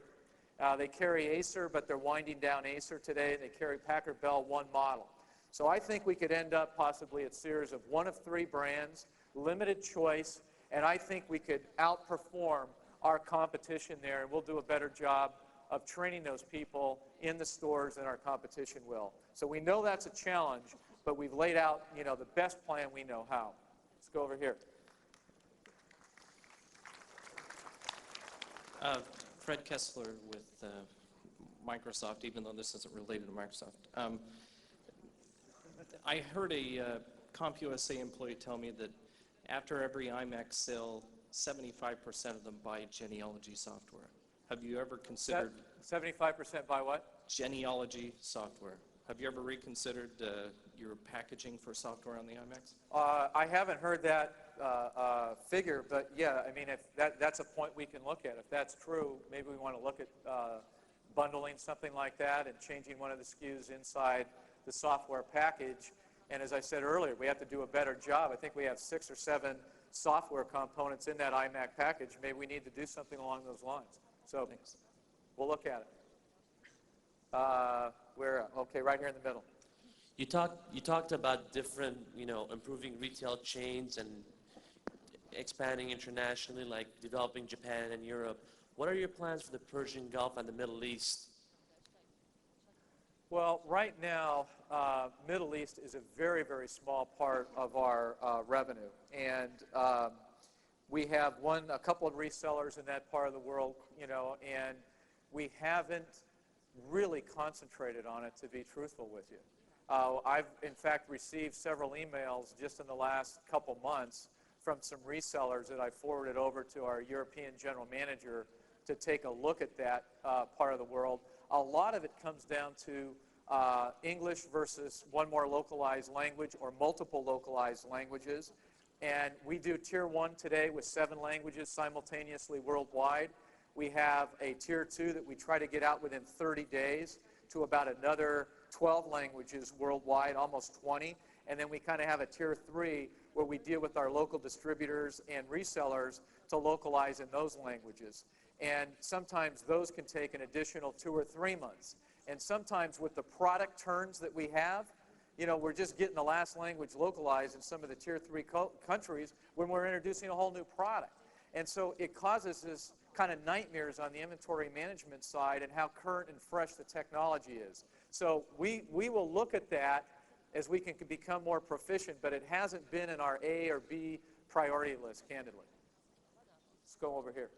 They carry Acer, but they're winding down Acer today. They carry Packard Bell one model. So I think we could end up possibly at Sears of one of three brands, limited choice, and I think we could outperform our competition there, and we'll do a better job of training those people in the stores than our competition will. So we know that's a challenge, but we've laid out, the best plan we know how. Let's go over here. Fred Kessler with Microsoft, even though this isn't related to Microsoft. I heard a CompUSA employee tell me that after every iMac sale, 75% of them buy genealogy software. Have you ever considered... 75% buy what? Genealogy software. Have you ever reconsidered your packaging for software on the iMacs? I haven't heard that figure, but yeah, I mean, if that's a point we can look at. If that's true, maybe we want to look at bundling something like that and changing one of the SKUs inside the software package. And as I said earlier, we have to do a better job. I think we have 6 or 7 software components in that iMac package. Maybe we need to do something along those lines. So Thanks. We'll look at it. Okay, right here in the middle. You talked about different, improving retail chains and expanding internationally, like developing Japan and Europe. What are your plans for the Persian Gulf and the Middle East? Well, right now, Middle East is a very, very small part of our revenue, and we have a couple of resellers in that part of the world, and we haven't really concentrated on it, to be truthful with you. I've, in fact, received several emails just in the last couple months from some resellers that I forwarded over to our European general manager to take a look at that part of the world. A lot of it comes down to English versus one more localized language or multiple localized languages. And we do Tier 1 today with 7 languages simultaneously worldwide. We have a Tier 2 that we try to get out within 30 days to about another 12 languages worldwide, almost 20. And then we kind of have a Tier 3 where we deal with our local distributors and resellers to localize in those languages. And sometimes those can take an additional 2 or 3 months. And sometimes with the product turns that we have, you know, we're just getting the last language localized in some of the tier 3 countries when we're introducing a whole new product. And so it causes this kind of nightmares on the inventory management side and how current and fresh the technology is. So we will look at that as we can become more proficient, but it hasn't been in our A or B priority list, candidly. Let's go over here.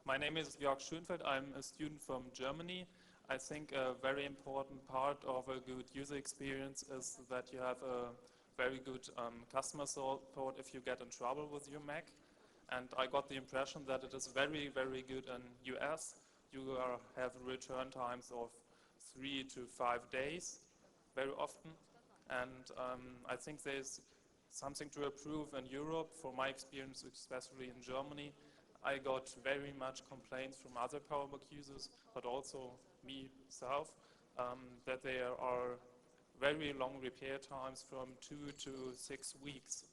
My name is Jörg Schönfeld. I'm a student from Germany. I think a very important part of a good user experience is that you have a very good customer support if you get in trouble with your Mac. And I got the impression that it is very, very good in US. You have return times of 3 to 5 days very often. And I think there's something to improve in Europe. From my experience, especially in Germany, I got very much complaints from other PowerBook users, but also myself, that there are very long repair times from 2 to 6 weeks.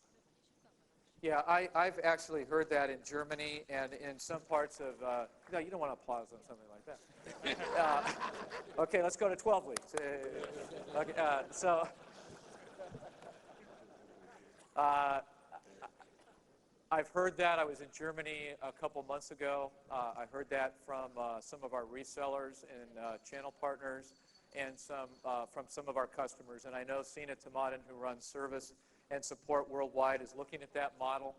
Yeah, I've actually heard that in Germany and in some parts of, no, you don't want to applause on something like that. Okay, let's go to 12 weeks. Okay, I've heard that. I was in Germany a couple months ago. I heard that from some of our resellers and channel partners and from some of our customers. And I know Sina Tamadan, who runs service and support worldwide, is looking at that model.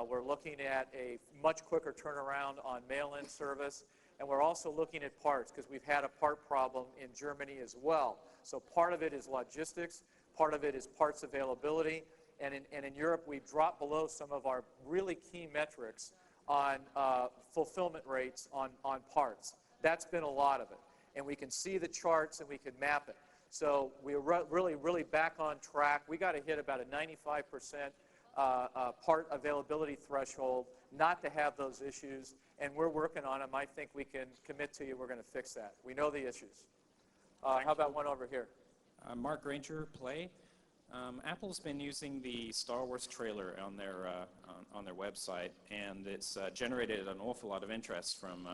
We're looking at a much quicker turnaround on mail-in service. And we're also looking at parts because we've had a part problem in Germany as well. So part of it is logistics. Part of it is parts availability. And in Europe, we've dropped below some of our really key metrics on fulfillment rates on parts. That's been a lot of it. And we can see the charts and we can map it. So we're really back on track. We got to hit about a 95% part availability threshold not to have those issues. And we're working on them. I think we can commit to you we're going to fix that. We know the issues. How about one over here? Mark Granger, Play. Apple's been using the Star Wars trailer on their website, and it's generated an awful lot of interest from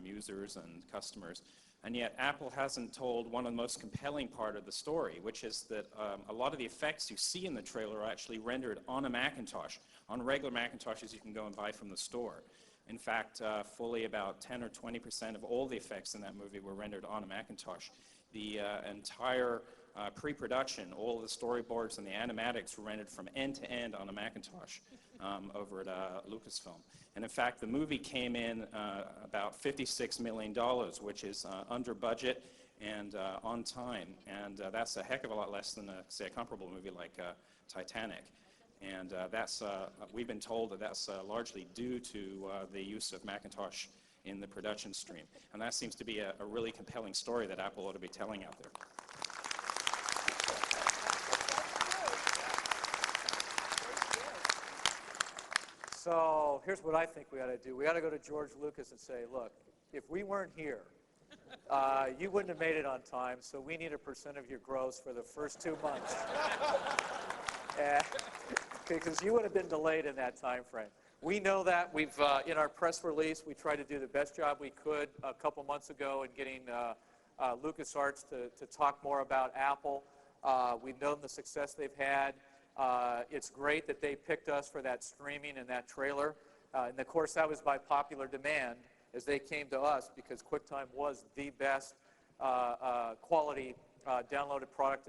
users and customers. And yet Apple hasn't told one of the most compelling part of the story, which is that a lot of the effects you see in the trailer are actually rendered on a Macintosh, on regular Macintoshes you can go and buy from the store. In fact, fully about 10 or 20% of all the effects in that movie were rendered on a Macintosh. The entire pre-production, all of the storyboards and the animatics were rendered from end to end on a Macintosh over at Lucasfilm. And in fact, the movie came in about $56 million, which is under budget and on time. And that's a heck of a lot less than, say, a comparable movie like Titanic. And we've been told that that's largely due to the use of Macintosh in the production stream. And that seems to be a really compelling story that Apple ought to be telling out there. So here's what I think we ought to do. We ought to go to George Lucas and say, look, if we weren't here, you wouldn't have made it on time, so we need 1% of your gross for the first 2 months. Because you would have been delayed in that time frame. We know that. We've, in our press release, we tried to do the best job we could a couple months ago in getting LucasArts to talk more about Apple. We've known the success they've had. It's great that they picked us for that streaming and that trailer. And of course, that was by popular demand as they came to us because QuickTime was the best quality downloaded product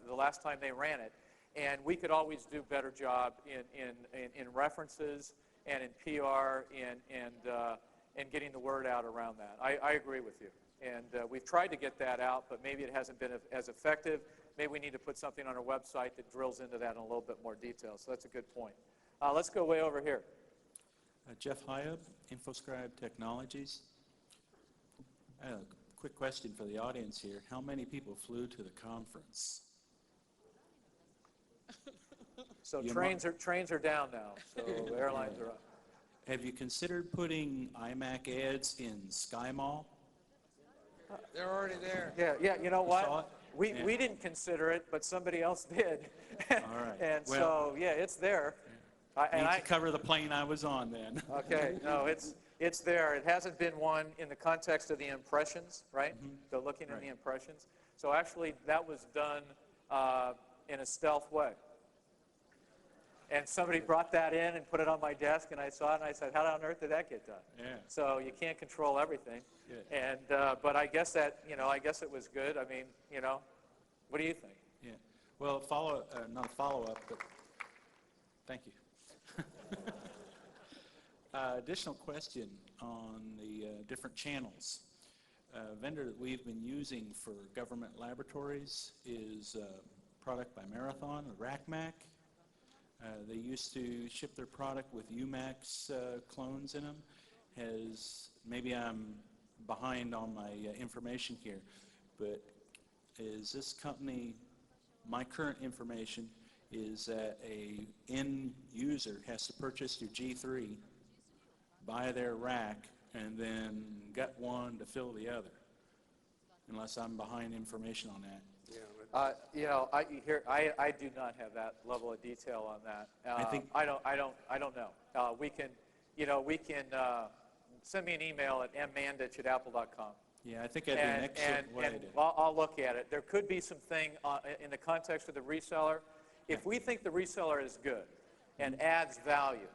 the last time they ran it. And we could always do a better job in references and in PR and getting the word out around that. I agree with you. And we've tried to get that out, but maybe it hasn't been as effective. Maybe we need to put something on our website that drills into that in a little bit more detail. So that's a good point. Let's go way over here. Jeff Hyab, InfoScribe Technologies. I have a quick question for the audience here. How many people flew to the conference? So trains are down now, so airlines are up. Have you considered putting iMac ads in Sky Mall? They're already there. Yeah, you know what? We didn't consider it, but somebody else did. All right. And well, so, yeah, it's there. Need to cover the plane I was on then. Okay, no, It's there. It hasn't been one in the context of the impressions, right? The looking at the impressions. So actually, that was done in a stealth way. And somebody brought that in and put it on my desk, and I saw it, and I said, how on earth did that get done? Yeah. So you can't control everything. Good. And but I guess that, I guess it was good. I mean, what do you think? Yeah. Well, not a follow-up, but thank you. Additional question on the different channels. A vendor that we've been using for government laboratories is a product by Marathon, the RackMac. They used to ship their product with UMax clones in them. Maybe I'm behind on my information here, but is this company, my current information is that a end user has to purchase your G3, buy their rack, and then get one to fill the other, unless I'm behind information on that. I do not have that level of detail on that. I don't know. We can send me an email at mmandich@apple.com. Yeah, I think that'd be an excellent way to. I'll look at it. There could be something in the context of the reseller. If we think the reseller is good and adds value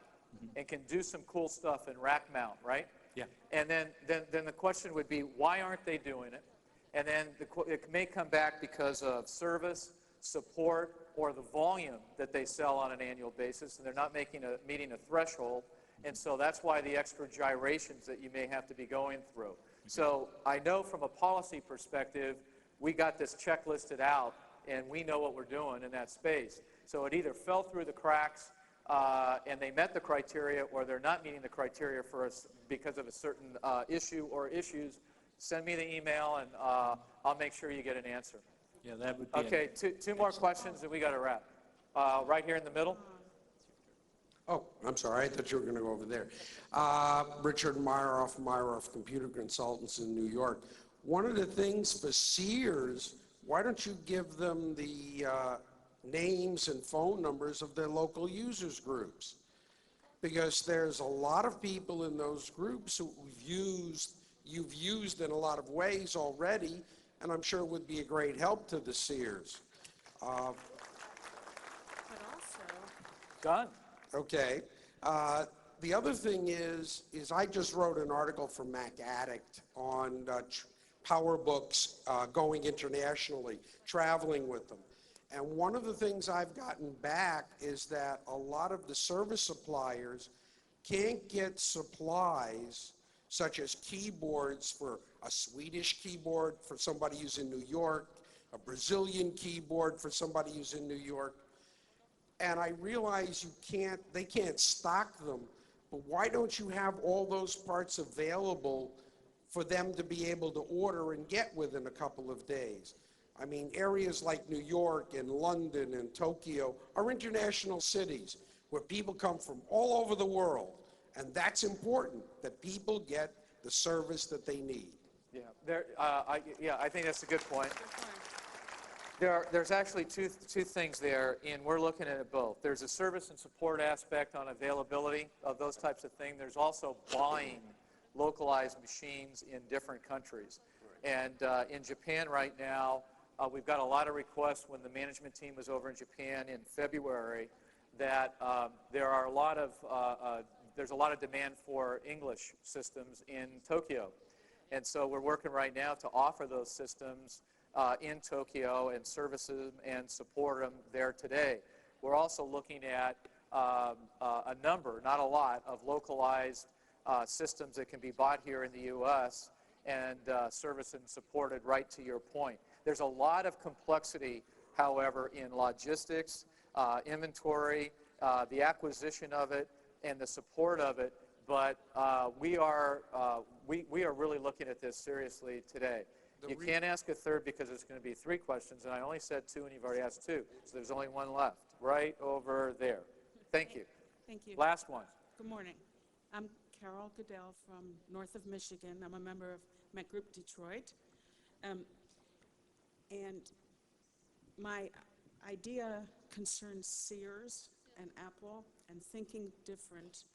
and can do some cool stuff in rack mount, right? Yeah. And then the question would be, why aren't they doing it? And then it may come back because of service, support, or the volume that they sell on an annual basis, and they're not meeting a threshold. And so that's why the extra gyrations that you may have to be going through. So I know from a policy perspective, we got this checklisted out, and we know what we're doing in that space. So it either fell through the cracks, and they met the criteria, or they're not meeting the criteria for us because of a certain issue or issues. Send me the email, and I'll make sure you get an answer. Yeah, that would be. Okay, two more questions, and we got to wrap. Right here in the middle. Oh, I'm sorry. I thought you were going to go over there. Richard Meyerhoff Computer Consultants in New York. One of the things for Sears, why don't you give them the names and phone numbers of their local users groups? Because there's a lot of people in those groups who you've used in a lot of ways already, and I'm sure it would be a great help to the Sears. But also, Done. Okay. The other thing is I just wrote an article for Mac Addict on PowerBooks going internationally, traveling with them. And one of the things I've gotten back is that a lot of the service suppliers can't get supplies such as keyboards for a Swedish keyboard for somebody who's in New York, a Brazilian keyboard for somebody who's in New York. And I realize they can't stock them, but why don't you have all those parts available for them to be able to order and get within a couple of days? I mean, areas like New York and London and Tokyo are international cities where people come from all over the world. And that's important, that people get the service that they need. Yeah, I think that's a good point. There's actually two things there, and we're looking at it both. There's a service and support aspect on availability of those types of things. There's also buying localized machines in different countries. And in Japan right now, we've got a lot of requests when the management team was over in Japan in February that there's a lot of demand for English systems in Tokyo. And so we're working right now to offer those systems in Tokyo and service them and support them there today. We're also looking at a number, not a lot, of localized systems that can be bought here in the U.S. and serviced and supported right to your point. There's a lot of complexity, however, in logistics, inventory, the acquisition of it, and the support of it, but we are really looking at this seriously today. You can't ask a third because it's going to be 3 questions, and I only said 2, and you've already asked 2, so there's only 1 left, right over there. Thank you. thank you. Last one. Good morning. I'm Carol Goodell from north of Michigan. I'm a member of Mac Group Detroit. And my idea concerns Sears and Apple and thinking different.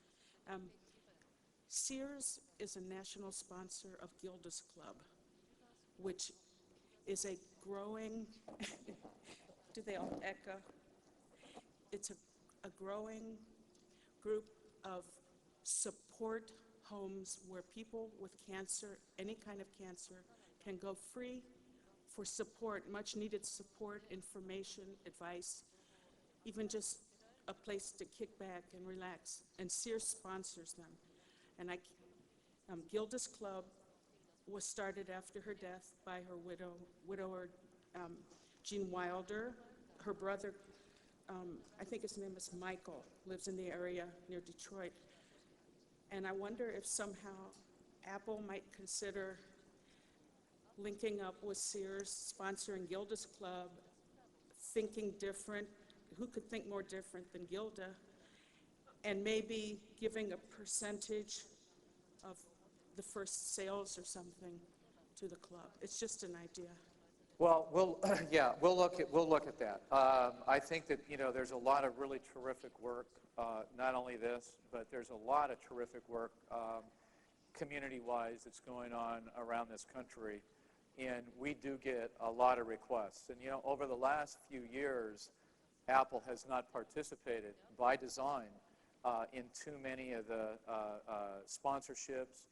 Sears is a national sponsor of Gilda's Club, which is a growing, do they all echo? It's a growing group of support homes where people with cancer, any kind of cancer, can go free for support, much needed support, information, advice, even just a place to kick back and relax. And Sears sponsors them. And Gilda's Club was started after her death by her widower, Gene Wilder. Her brother, I think his name is Michael, lives in the area near Detroit. And I wonder if somehow Apple might consider linking up with Sears, sponsoring Gilda's Club, thinking different. Who could think more different than Gilda? And maybe giving a percentage of the first sales or something to the club. It's just an idea. Well, we'll look at that. I think that there's a lot of really terrific work. Not only this, but there's a lot of terrific work community-wise that's going on around this country, and we do get a lot of requests. And over the last few years, Apple has not participated by design in too many of the sponsorships,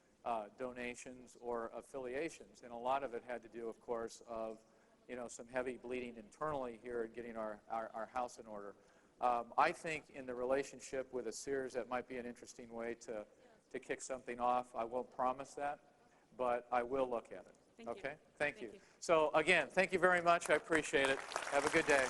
donations, or affiliations. And a lot of it had to do, of course, of some heavy bleeding internally here and getting our house in order. I think in the relationship with a Sears, that might be an interesting way to kick something off. I won't promise that, but I will look at it. Thank okay? You. Thank you. So again, thank you very much. I appreciate it. Have a good day.